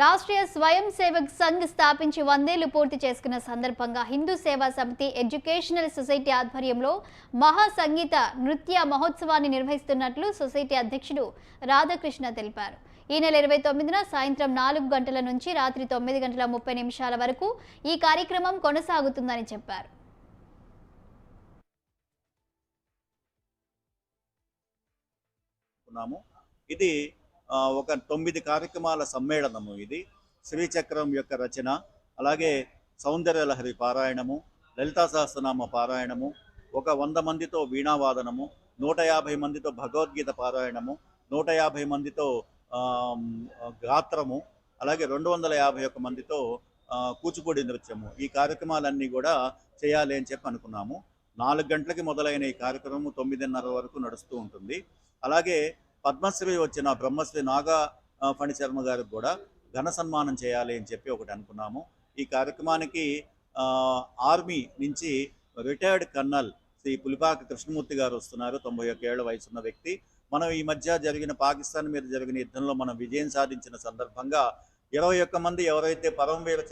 రాష్ట్రీయ స్వయం సేవక్ సంఘ్ స్థాపించి 100 ఏళ్లు పూర్తి చేసుకున్న సందర్భంగా హిందూ సేవా సమితి ఎడ్యుకేషనల్ సొసైటీ ఆధ్వర్యంలో మహా సంగీత నృత్య మహోత్సవాన్ని నిర్వహిస్తున్నట్లు సొసైటీ అధ్యక్షుడు రాధాకృష్ణ తెలిపారు. ఈ నెల 29న సాయంత్రం 4 గంటల నుంచి రాత్రి 9:30 వరకు ఈ కార్యక్రమం కొనసాగుతుందని చెప్పారు. ఇది ఒక 9 కార్యక్రమాల సమ్మేళనము. ఇది శ్రీచక్రం యొక్క రచన, అలాగే సౌందర్యలహరి పారాయణము, లలితా సహస్రనామ పారాయణము, ఒక 100 మందితో వీణావాదనము, 150 మందితో భగవద్గీత పారాయణము, 150 మందితో గాత్రము, అలాగే 251 మందితో కూచిపూడి నృత్యము. ఈ కార్యక్రమాలన్నీ కూడా చేయాలి అని చెప్పి అనుకున్నాము. 4 గంటలకి మొదలైన ఈ కార్యక్రమం 9:30 వరకు నడుస్తూ ఉంటుంది. అలాగే పద్మశ్రీ వచ్చిన బ్రహ్మశ్రీ నాగా ఫణిశర్మ గారికి కూడా ఘన సన్మానం చేయాలి అని చెప్పి ఒకటి అనుకున్నాము. ఈ కార్యక్రమానికి ఆర్మీ నుంచి రిటైర్డ్ కర్నల్ శ్రీ పులిపాక కృష్ణమూర్తి గారు వస్తున్నారు. 91 ఏళ్ల వయసున్న వ్యక్తి. మనం ఈ మధ్య జరిగిన పాకిస్తాన్ మీద జరిగిన యుద్ధంలో మనం విజయం సాధించిన సందర్భంగా 21 మంది ఎవరైతే పరమవీర